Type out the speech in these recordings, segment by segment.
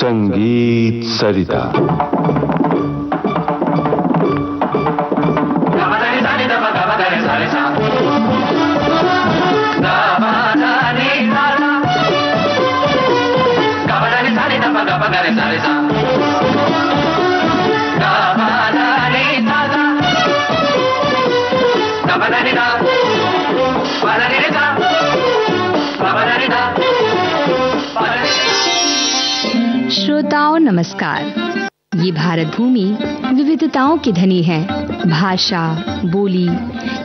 संगीत सरिता। श्रोताओं नमस्कार। ये भारत भूमि विविधताओं की धनी है। भाषा, बोली,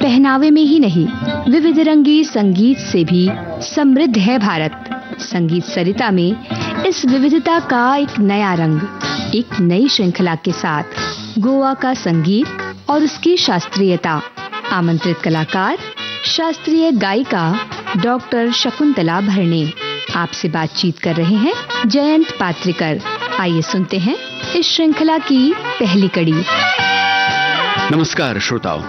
पहनावे में ही नहीं, विविध रंगी संगीत से भी समृद्ध है भारत। संगीत सरिता में इस विविधता का एक नया रंग, एक नई श्रृंखला के साथ गोवा का संगीत और उसकी शास्त्रीयता। आमंत्रित कलाकार शास्त्रीय गायिका डॉक्टर शकुंतला भरणे। आपसे बातचीत कर रहे हैं जयंत पात्रिकर। आइए सुनते हैं इस श्रृंखला की पहली कड़ी। नमस्कार श्रोताओं,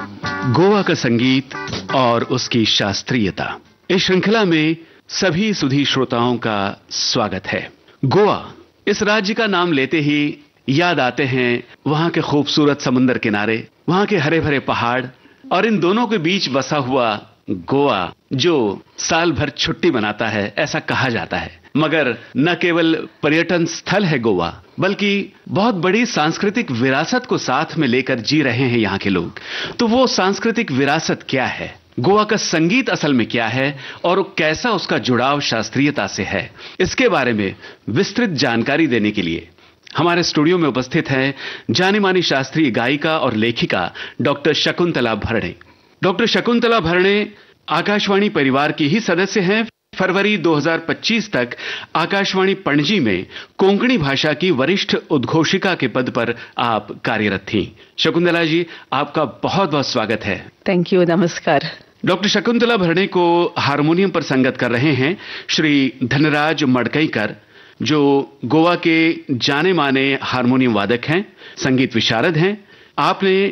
गोवा का संगीत और उसकी शास्त्रीयता, इस श्रृंखला में सभी सुधी श्रोताओं का स्वागत है। गोवा, इस राज्य का नाम लेते ही याद आते हैं वहां के खूबसूरत समुद्र किनारे, वहां के हरे भरे पहाड़ और इन दोनों के बीच बसा हुआ गोवा, जो साल भर छुट्टी मनाता है ऐसा कहा जाता है। मगर न केवल पर्यटन स्थल है गोवा, बल्कि बहुत बड़ी सांस्कृतिक विरासत को साथ में लेकर जी रहे हैं यहाँ के लोग। तो वो सांस्कृतिक विरासत क्या है, गोवा का संगीत असल में क्या है और कैसा उसका जुड़ाव शास्त्रीयता से है, इसके बारे में विस्तृत जानकारी देने के लिए हमारे स्टूडियो में उपस्थित हैं जानी मानी शास्त्रीय गायिका और लेखिका डॉक्टर शकुंतला भरणे। डॉक्टर शकुंतला भरणे आकाशवाणी परिवार की ही सदस्य हैं। फरवरी 2025 तक आकाशवाणी पणजी में कोंकणी भाषा की वरिष्ठ उद्घोषिका के पद पर आप कार्यरत थीं। शकुंतला जी, आपका बहुत बहुत स्वागत है। थैंक यू, नमस्कार। डॉक्टर शकुंतला भरणे को हारमोनियम पर संगत कर रहे हैं श्री धनराज मडकईकर, जो गोवा के जाने माने हारमोनियम वादक हैं, संगीत विशारद हैं। आपने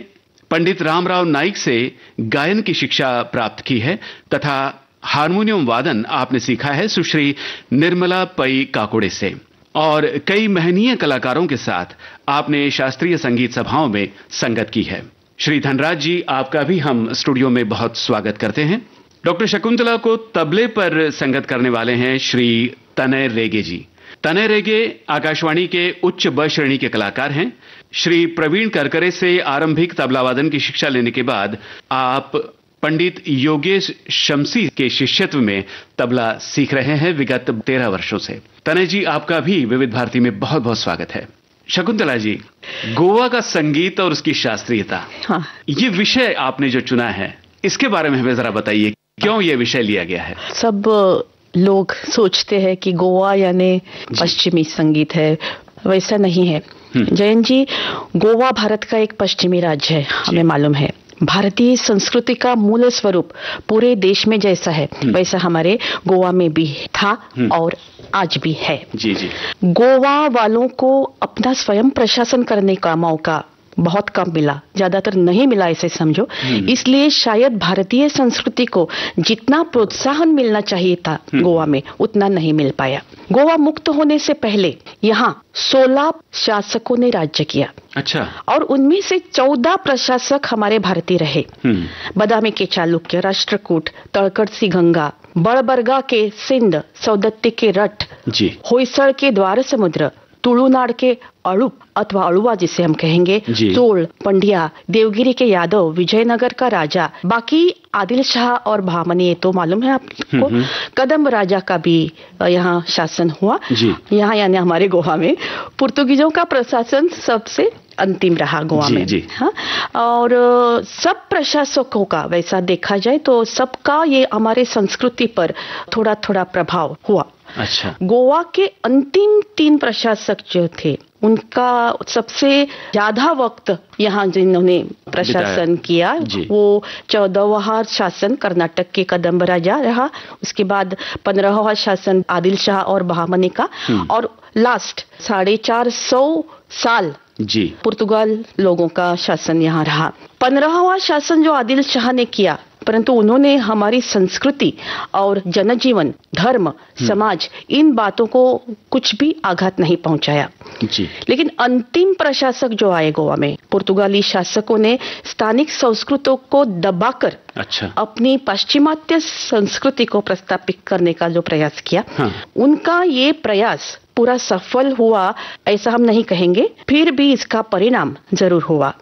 पंडित रामराव नाइक से गायन की शिक्षा प्राप्त की है तथा हारमोनियम वादन आपने सीखा है सुश्री निर्मला पई काकोड़े से, और कई महनीय कलाकारों के साथ आपने शास्त्रीय संगीत सभाओं में संगत की है। श्री धनराज जी, आपका भी हम स्टूडियो में बहुत स्वागत करते हैं। डॉक्टर शकुंतला को तबले पर संगत करने वाले हैं श्री तनय रेगे जी। तनय रेगे आकाशवाणी के उच्च ब श्रेणी के कलाकार हैं। श्री प्रवीण करकरे से आरंभिक तबला वादन की शिक्षा लेने के बाद आप पंडित योगेश शमसी के शिष्यत्व में तबला सीख रहे हैं विगत 13 वर्षों से। तनय जी, आपका भी विविध भारती में बहुत बहुत स्वागत है। शकुंतला जी, गोवा का संगीत और उसकी शास्त्रीयता, हाँ, ये विषय आपने जो चुना है, इसके बारे में हमें जरा बताइए, क्यों ये विषय लिया गया है? सब लोग सोचते हैं कि गोवा यानी पश्चिमी संगीत है, वैसा नहीं है जयंत जी। गोवा भारत का एक पश्चिमी राज्य है, हमें मालूम है। भारतीय संस्कृति का मूल स्वरूप पूरे देश में जैसा है वैसा हमारे गोवा में भी था और आज भी है। जी जी। गोवा वालों को अपना स्वयं प्रशासन करने का मौका बहुत कम मिला, ज्यादातर नहीं मिला ऐसे समझो। इसलिए शायद भारतीय संस्कृति को जितना प्रोत्साहन मिलना चाहिए था गोवा में, उतना नहीं मिल पाया। गोवा मुक्त होने से पहले यहाँ 16 शासकों ने राज्य किया। अच्छा। और उनमें से 14 प्रशासक हमारे भारतीय रहे। बदामी के चालुक्य, राष्ट्रकूट, तड़कड़सी गंगा, बड़बरगा के सिंध, सौदत्ती के रट, होयसड़ के द्वार समुद्र, तुलुनाड़ के अड़ुप अथवा अड़ुआ जिसे हम कहेंगे, चोल, पंड्या, देवगिरी के यादव, विजयनगर का राजा, बाकी आदिल शाह और बहामनी तो मालूम है आपको। कदम राजा का भी यहाँ शासन हुआ। यहाँ यानी हमारे गोवा में पुर्तगीजों का प्रशासन सबसे अंतिम रहा गोवा में। हाँ, और सब प्रशासकों का वैसा देखा जाए तो सबका ये हमारे संस्कृति पर थोड़ा थोड़ा प्रभाव हुआ। अच्छा। गोवा के अंतिम 3 प्रशासक जो थे, उनका सबसे ज्यादा वक्त यहाँ जिन्होंने प्रशासन किया वो 14वां शासन कर्नाटक के कदम्ब राजा रहा। उसके बाद 15वां शासन आदिल शाह और बहामनी का, और लास्ट 450 साल पुर्तगाल लोगों का शासन यहाँ रहा। 15वां शासन जो आदिल शाह ने किया परंतु उन्होंने हमारी संस्कृति और जनजीवन, धर्म, समाज, इन बातों को कुछ भी आघात नहीं पहुंचाया जी। लेकिन अंतिम प्रशासक जो आए गोवा में, पुर्तगाली शासकों ने स्थानिक संस्कृतों को दबाकर अपनी पाश्चिमात्य संस्कृति को प्रस्थापित करने का जो प्रयास किया, उनका ये प्रयास पूरा सफल हुआ ऐसा हम नहीं कहेंगे, फिर भी इसका परिणाम जरूर हुआ।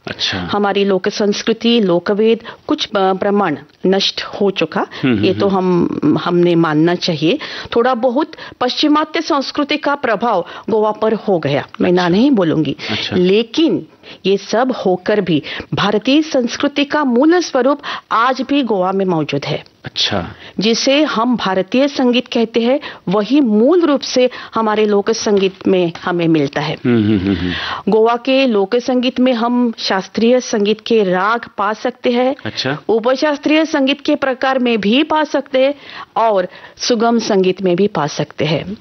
हमारी लोक संस्कृति, लोकवेद, कुछ प्रमाण नष्ट हो चुका, ये तो हमने मानना चाहिए। थोड़ा बहुत पश्चिमात्य संस्कृति का प्रभाव गोवा पर हो गया, मैं ना नहीं बोलूंगी, लेकिन ये सब होकर भी भारतीय संस्कृति का मूल स्वरूप आज भी गोवा में मौजूद है। जिसे हम भारतीय संगीत कहते हैं, वही मूल रूप से हमारे लोक संगीत में हमें मिलता है। गोवा के लोक संगीत में हम शास्त्रीय संगीत के राग पा सकते हैं, उपशास्त्रीय संगीत के प्रकार में भी पा सकते हैं और सुगम संगीत में भी पा सकते हैं।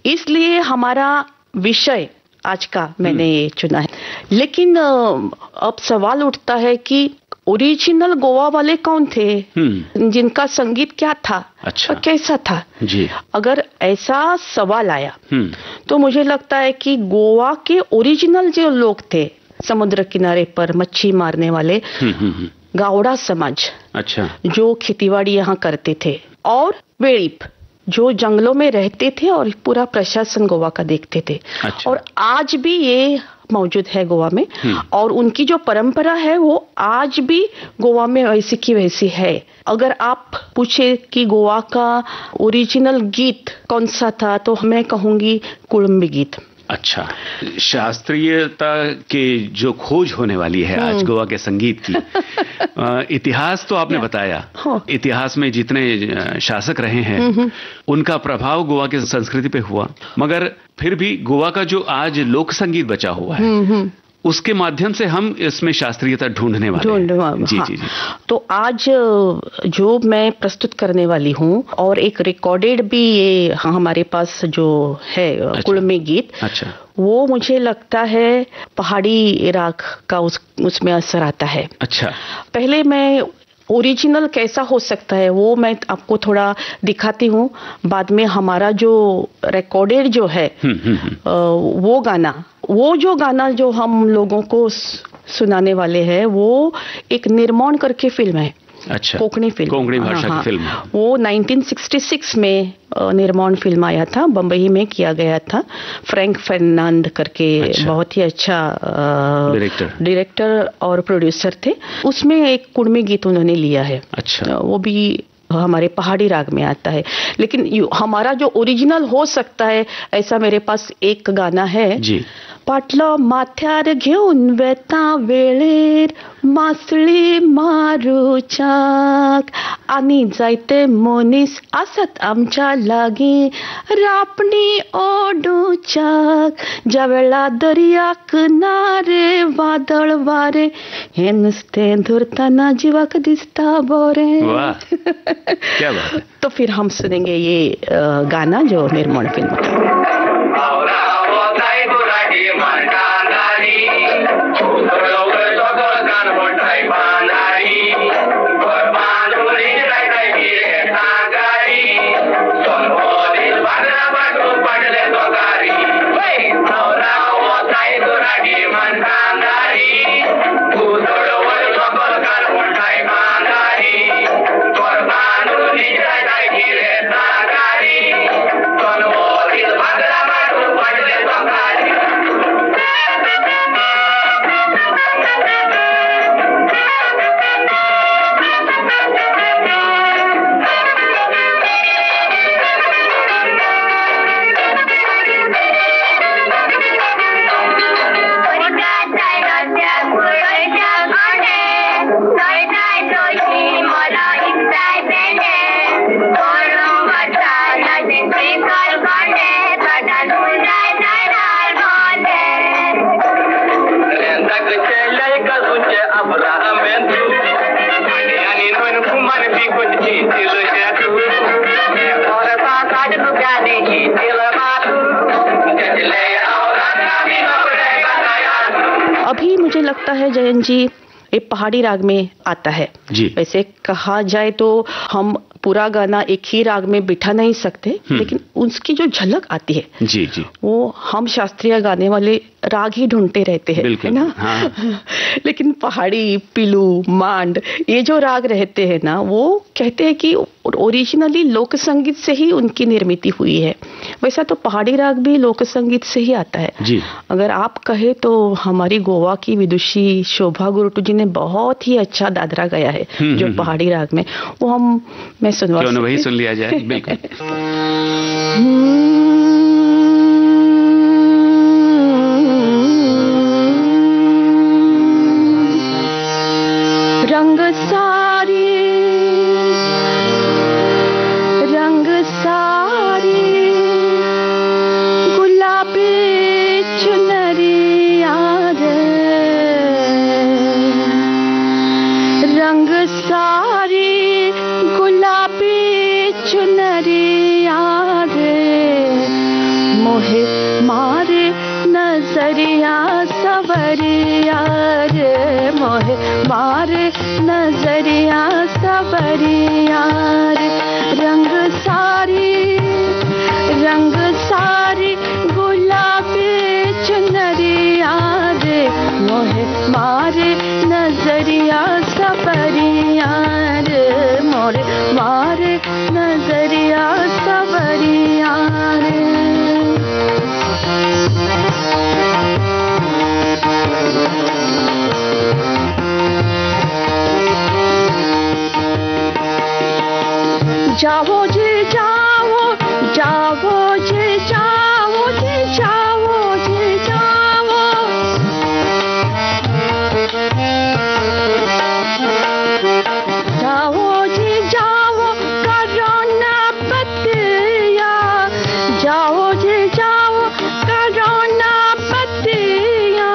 इसलिए हमारा विषय आज का मैंने चुना है। लेकिन अब सवाल उठता है कि ओरिजिनल गोवा वाले कौन थे, जिनका संगीत क्या था और कैसा था जी। अगर ऐसा सवाल आया तो मुझे लगता है कि गोवा के ओरिजिनल जो लोग थे, समुद्र किनारे पर मच्छी मारने वाले गावड़ा समाज, जो खेतीबाड़ी यहाँ करते थे, और वेड़ीप जो जंगलों में रहते थे और पूरा प्रशासन गोवा का देखते थे, और आज भी ये मौजूद है गोवा में, और उनकी जो परंपरा है वो आज भी गोवा में वैसी की वैसी है। अगर आप पूछे कि गोवा का ओरिजिनल गीत कौन सा था, तो मैं कहूंगी कुड़ुम्बी गीत। शास्त्रीयता के जो खोज होने वाली है आज गोवा के संगीत की, इतिहास तो आपने बताया, इतिहास में जितने शासक रहे हैं उनका प्रभाव गोवा के संस्कृति पे हुआ, मगर फिर भी गोवा का जो आज लोक संगीत बचा हुआ है उसके माध्यम से हम इसमें शास्त्रीयता ढूंढने वाले हैं। जी, जी, जी। तो आज जो मैं प्रस्तुत करने वाली हूँ, और एक रिकॉर्डेड भी ये हमारे पास जो है कुड़मी गीत, वो मुझे लगता है पहाड़ी राग का उसमें असर आता है। पहले मैं ओरिजिनल कैसा हो सकता है वो मैं आपको थोड़ा दिखाती हूँ, बाद में हमारा जो रिकॉर्डेड जो है वो गाना जो हम लोगों को सुनाने वाले हैं, वो एक निर्माण करके फिल्म है, कोंकणी फिल्म, कोंकणी भाषा की फिल्म। वो 1966 में निर्माण फिल्म आया था, बंबई में किया गया था। फ्रैंक फर्नांड करके बहुत ही अच्छा डायरेक्टर और प्रोड्यूसर थे। उसमें एक कुड़मी गीत उन्होंने लिया है, वो भी हमारे पहाड़ी राग में आता है। लेकिन हमारा जो ओरिजिनल हो सकता है, ऐसा मेरे पास एक गाना है जी। पाटलो माथ्यार घेऊन वेता वेळेर मासळी मारूचाक आणि जायते मनीस आसात आमच्या लागी रापणी ओडूचाक ज्या वेळा दर्याक नारे वादळ वारे हे नुस्तें धरताना जीवाक दिसता बोरे। क्या बात है। तो फिर हम सुनेंगे ये गाना जो निर्माण फिल्म का। अभी मुझे लगता है जयंत जी ये पहाड़ी राग में आता है। वैसे कहा जाए तो हम पूरा गाना एक ही राग में बिठा नहीं सकते, लेकिन उसकी जो झलक आती है जी जी वो हम शास्त्रीय गाने वाले राग ही ढूंढते रहते हैं, है ना। हाँ। लेकिन पहाड़ी, पिलू, मांड, ये जो राग रहते हैं ना, वो कहते हैं कि ओरिजिनली लोक संगीत से ही उनकी निर्मित हुई है। वैसा तो पहाड़ी राग भी लोक संगीत से ही आता है जी। अगर आप कहे तो हमारी गोवा की विदुषी शोभा गुरुटू जी ने बहुत ही अच्छा दादरा गाया है जो पहाड़ी राग में, वो मैं सुनवा क्यों ना वही सुन लिया जाए। बिल्कुल। रंग सारी गुलाबी चुनरिया रे, रंग सारी गुलाबी चुनरिया रे, मोहे मारे नजरिया सवरिया रे, मोहे मारे नजरिया सवरिया रे, रंग सारी गुलाबी चुनरिया रे, मोहे मारे नजरिया सवरिया रे, मोरे मारे नजरिया सवरिया रे। जाओ जी जाओ, जाओ जी जाओ जी, जाओ जी जाओ, जाओ जी जाओ, करो ना बतिया, जाओ जी जाओ, करो ना बतिया,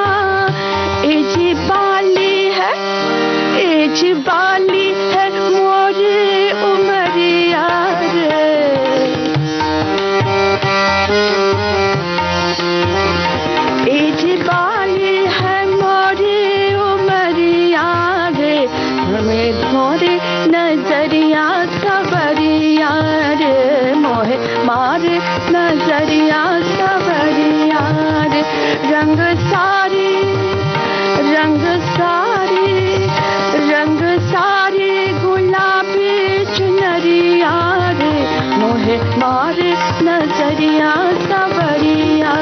एज बाली है मोरी उमरिया रे, एज बाली है मोरी उमरिया रे, हमें धोरे नजरिया सवरिया रे, मोहे मारे नजरिया सवरिया रे, रंग सारी गुलाबी चुनरिया रे, मोहे मारे नजरिया सवरिया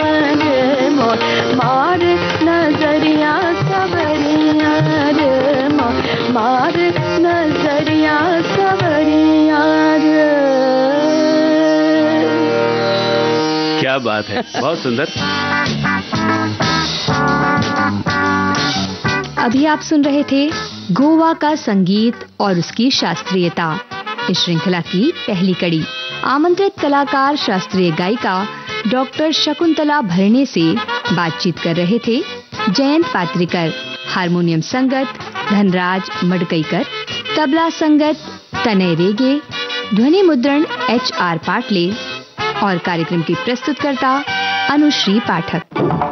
रे, मोहे मारे नजरिया सवरिया रे, मोहे मारे नजरिया सवरिया रे। क्या बात है, बहुत सुंदर। अभी आप सुन रहे थे गोवा का संगीत और उसकी शास्त्रीयता, इस श्रृंखला की पहली कड़ी। आमंत्रित कलाकार शास्त्रीय गायिका डॉक्टर शकुंतला भरणे से बातचीत कर रहे थे जयंत पात्रिकर, हारमोनियम संगत धनराज मडकईकर, तबला संगत तनय रेगे, ध्वनि मुद्रण HR पाटले और कार्यक्रम की प्रस्तुतकर्ता अनुश्री पाठक।